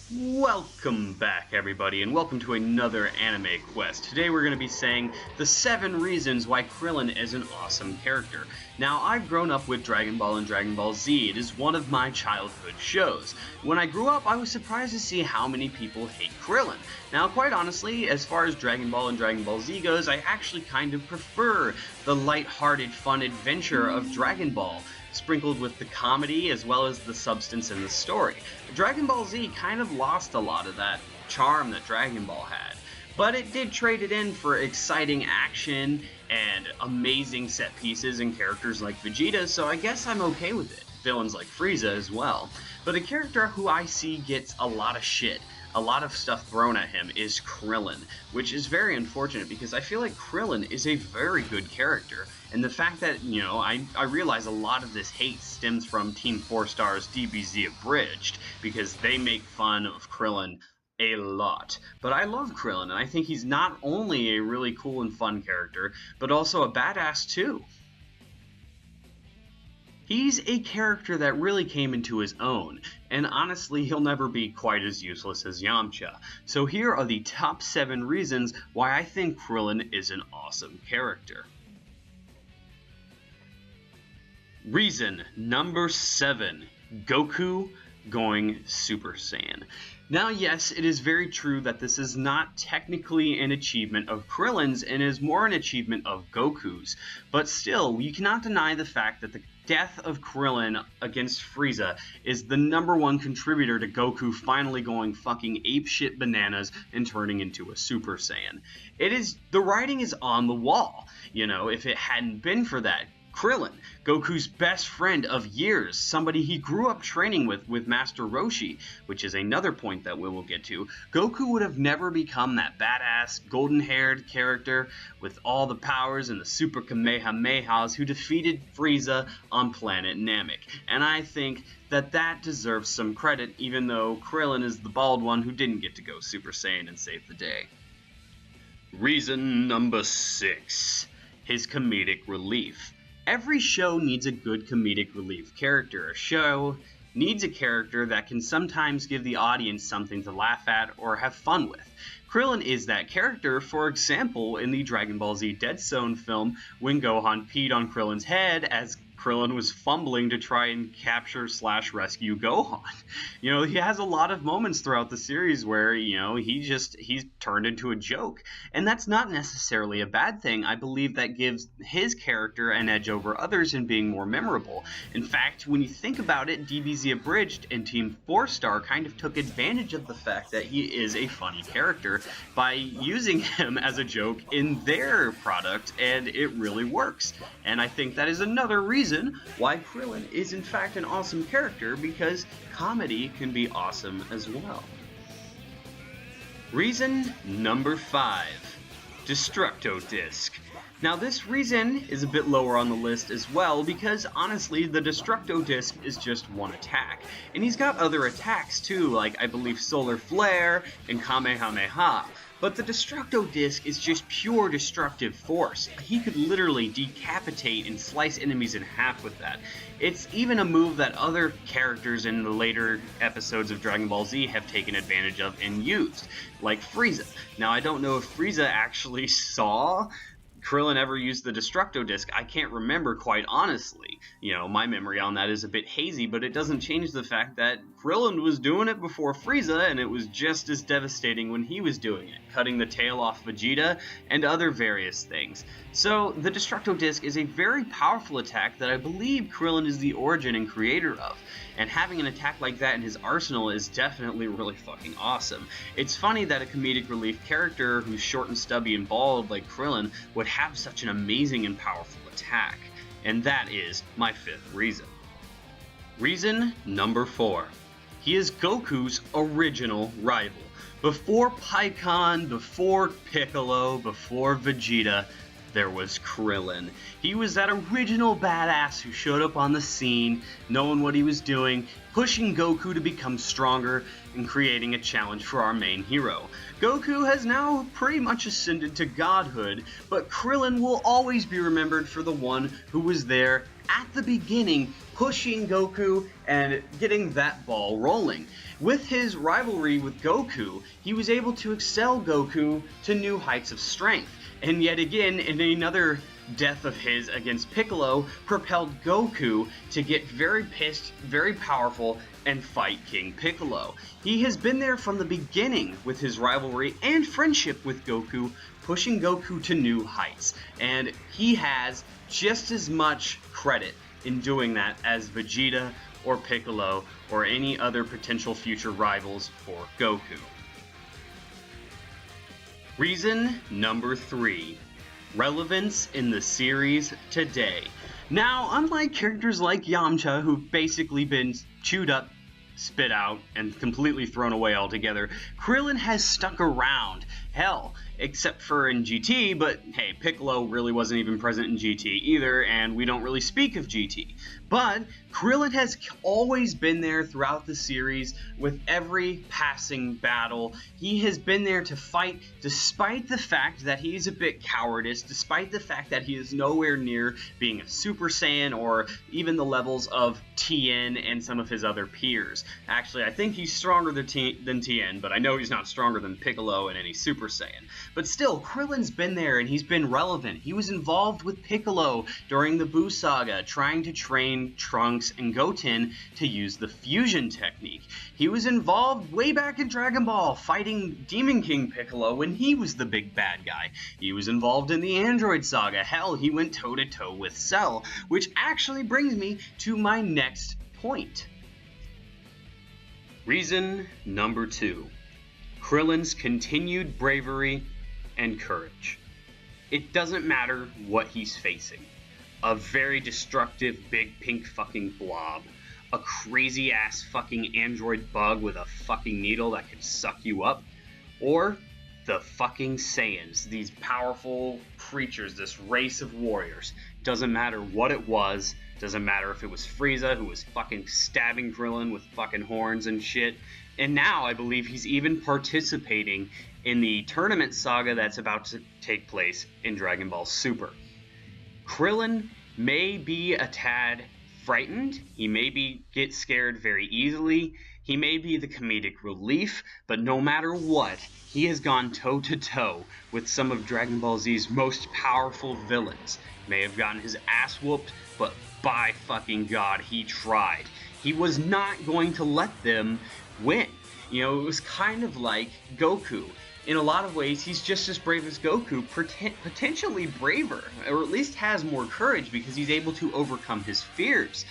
Welcome back, everybody, and welcome to another AnimeQuest. Today we're going to be saying the 7 reasons why Krillin is an awesome character. Now, I've grown up with Dragon Ball and Dragon Ball Z. It is one of my childhood shows. When I grew up, I was surprised to see how many people hate Krillin. Now, quite honestly, as far as Dragon Ball and Dragon Ball Z goes, I actually kind of prefer the light-hearted, fun adventure of Dragon Ball, sprinkled with the comedy as well as the substance in the story. Dragon Ball Z kind of lost a lot of that charm that Dragon Ball had, but it did trade it in for exciting action and amazing set pieces and characters like Vegeta, so I guess I'm okay with it. Villains like Frieza as well. But a character who I see gets a lot of shit, a lot of stuff thrown at him, is Krillin, which is very unfortunate because I feel like Krillin is a very good character. And the fact that, I realize a lot of this hate stems from Team 4 Star's DBZ Abridged, because they make fun of Krillin a lot. But I love Krillin, and I think he's not only a really cool and fun character, but also a badass too. He's a character that really came into his own, and honestly he'll never be quite as useless as Yamcha. So here are the top 7 reasons why I think Krillin is an awesome character. Reason number 7, Goku going Super Saiyan. Now yes, it is very true that this is not technically an achievement of Krillin's and is more an achievement of Goku's, but still, you cannot deny the fact that the death of Krillin against Frieza is the #1 contributor to Goku finally going fucking apeshit bananas and turning into a Super Saiyan. The writing is on the wall. If it hadn't been for that, Krillin, Goku's best friend of years, somebody he grew up training with Master Roshi, which is another point that we will get to, Goku would have never become that badass, golden-haired character with all the powers and the Super Kamehamehas who defeated Frieza on planet Namek. And I think that deserves some credit, even though Krillin is the bald one who didn't get to go Super Saiyan and save the day. Reason number 6, his comedic relief. Every show needs a good comedic relief character. A show needs a character that can sometimes give the audience something to laugh at or have fun with. Krillin is that character, for example, in the Dragon Ball Z Dead Zone film, when Gohan peed on Krillin's head as Krillin was fumbling to try and capture/rescue Gohan. He has a lot of moments throughout the series where, he's turned into a joke. And that's not necessarily a bad thing. I believe that gives his character an edge over others in being more memorable. In fact, when you think about it, DBZ Abridged and Team 4 Star kind of took advantage of the fact that he is a funny character by using him as a joke in their product, and it really works. And I think that is another reason why Krillin is in fact an awesome character, because comedy can be awesome as well. Reason number 5, Destructo Disk. Now this reason is a bit lower on the list as well, because honestly the Destructo Disk is just one attack. And he's got other attacks too, like I believe Solar Flare and Kamehameha. But the Destructo Disk is just pure destructive force. He could literally decapitate and slice enemies in half with that. It's even a move that other characters in the later episodes of Dragon Ball Z have taken advantage of and used, like Frieza. Now I don't know if Frieza actually saw Krillin ever used the Destructo Disk. I can't remember, quite honestly. My memory on that is a bit hazy, but it doesn't change the fact that Krillin was doing it before Frieza, and it was just as devastating when he was doing it, cutting the tail off Vegeta and other various things. So the Destructo Disk is a very powerful attack that I believe Krillin is the origin and creator of. And having an attack like that in his arsenal is definitely really fucking awesome. It's funny that a comedic relief character who's short and stubby and bald like Krillin would have such an amazing and powerful attack. And that is my 5th reason. Reason number 4. He is Goku's original rival. Before Pikkon, before Piccolo, before Vegeta, there was Krillin. He was that original badass who showed up on the scene, knowing what he was doing, pushing Goku to become stronger, and creating a challenge for our main hero. Goku has now pretty much ascended to godhood, but Krillin will always be remembered for the one who was there at the beginning, pushing Goku and getting that ball rolling. With his rivalry with Goku, he was able to excel Goku to new heights of strength. And yet again, in another death of his against Piccolo, propelled Goku to get very pissed, very powerful, and fight King Piccolo. He has been there from the beginning with his rivalry and friendship with Goku, pushing Goku to new heights. And he has just as much credit in doing that as Vegeta or Piccolo or any other potential future rivals for Goku. Reason number 3. Relevance in the series today. Now, unlike characters like Yamcha, who've basically been chewed up, spit out, and completely thrown away altogether, Krillin has stuck around. Hell, except for in GT, but hey, Piccolo really wasn't even present in GT either, and we don't really speak of GT. But Krillin has always been there throughout the series with every passing battle. He has been there to fight despite the fact that he's a bit cowardice, despite the fact that he is nowhere near being a Super Saiyan or even the levels of Tien and some of his other peers. Actually, I think he's stronger than Tien, but I know he's not stronger than Piccolo and any Super Saiyan. But still, Krillin's been there and he's been relevant. He was involved with Piccolo during the Buu Saga, trying to train Trunks and Goten to use the fusion technique. He was involved way back in Dragon Ball, fighting Demon King Piccolo when he was the big bad guy. He was involved in the Android Saga. Hell, he went toe-to-toe with Cell, which actually brings me to my next point. Reason number 2. Krillin's continued bravery and courage. It doesn't matter what he's facing. A very destructive big pink fucking blob. A crazy ass fucking android bug with a fucking needle that could suck you up. Or the fucking Saiyans, these powerful creatures, this race of warriors. Doesn't matter what it was. Doesn't matter if it was Frieza who was fucking stabbing Krillin with fucking horns and shit. And now I believe he's even participating in the tournament saga that's about to take place in Dragon Ball Super. Krillin may be a tad frightened, he may get scared very easily, he may be the comedic relief, but no matter what, he has gone toe-to-toe with some of Dragon Ball Z's most powerful villains. May have gotten his ass whooped, but by fucking God, he tried. He was not going to let them win. You know, it was kind of like Goku. In a lot of ways, he's just as brave as Goku, potentially braver, or at least has more courage because he's able to overcome his fears,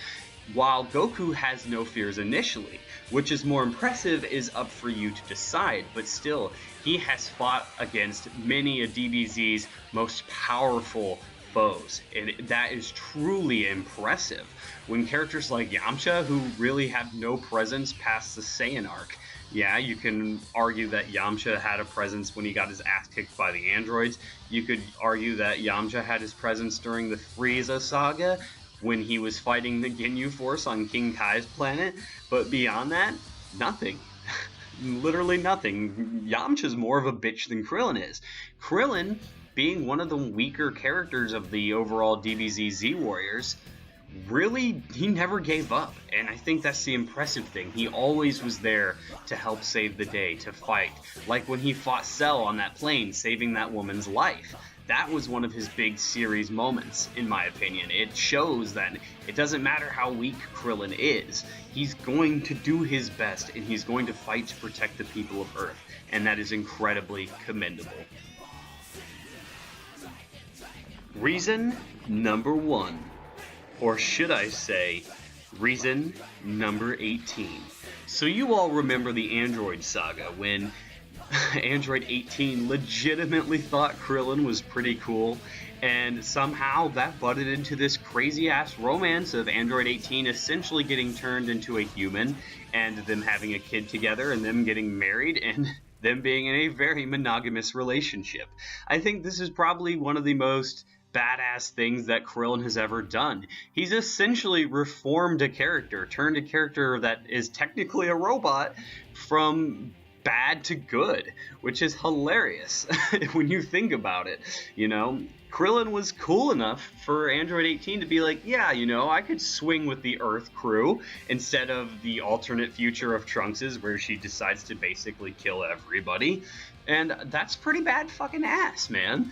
while Goku has no fears initially. Which is more impressive is up for you to decide, but still, he has fought against many of DBZ's most powerful foes, and that is truly impressive. When characters like Yamcha, who really have no presence past the Saiyan arc, yeah, you can argue that Yamcha had a presence when he got his ass kicked by the androids. You could argue that Yamcha had his presence during the Frieza saga when he was fighting the Ginyu Force on King Kai's planet. But beyond that, nothing. Literally nothing. Yamcha's more of a bitch than Krillin is. Krillin, being one of the weaker characters of the overall DBZ Z Warriors, really, he never gave up, and I think that's the impressive thing. He always was there to help save the day, to fight, like when he fought Cell on that plane, saving that woman's life. That was one of his big series moments, in my opinion. It shows that it doesn't matter how weak Krillin is, he's going to do his best, and he's going to fight to protect the people of Earth, and that is incredibly commendable. Reason number 1. Or should I say, reason number 18. So you all remember the Android saga when Android 18 legitimately thought Krillin was pretty cool, and somehow that butted into this crazy-ass romance of Android 18 essentially getting turned into a human, and them having a kid together, and them getting married, and them being in a very monogamous relationship. I think this is probably one of the most badass things that Krillin has ever done. He's essentially reformed a character, turned a character that is technically a robot from bad to good, which is hilarious when you think about it. You know, Krillin was cool enough for Android 18 to be like, yeah, you know, I could swing with the Earth crew instead of the alternate future of Trunks's where she decides to basically kill everybody. And that's pretty bad fucking ass, man.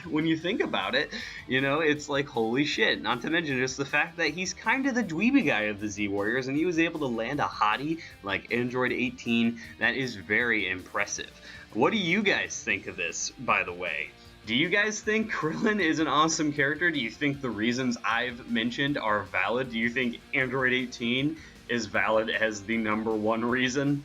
When you think about it, you know, it's like, holy shit. Not to mention just the fact that he's kind of the dweeby guy of the Z Warriors, and he was able to land a hottie like Android 18. That is very impressive. What do you guys think of this, by the way? Do you guys think Krillin is an awesome character? Do you think the reasons I've mentioned are valid? Do you think Android 18 is valid as the #1 reason?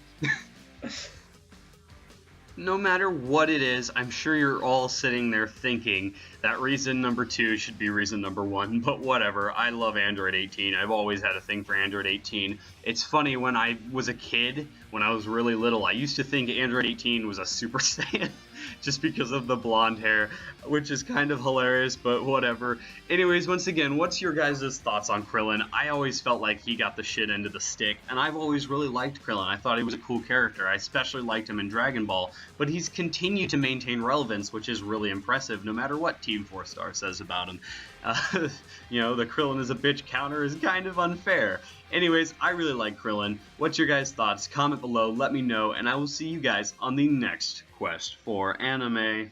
No matter what it is, I'm sure you're all sitting there thinking that reason #2 should be reason #1, but whatever. I love Android 18. I've always had a thing for Android 18. It's funny, when I was a kid, when I was really little, I used to think Android 18 was a Super Saiyan just because of the blonde hair, which is kind of hilarious, but whatever. Anyways, once again, what's your guys' thoughts on Krillin? I always felt like he got the shit end of the stick, and I've always really liked Krillin. I thought he was a cool character. I especially liked him in Dragon Ball, but he's continued to maintain relevance, which is really impressive, no matter what Team 4 Star says about him. You know, the Krillin is a bitch counter is kind of unfair. Anyways, I really like Krillin. What's your guys' thoughts? Comment below, let me know, and I will see you guys on the next quest for anime.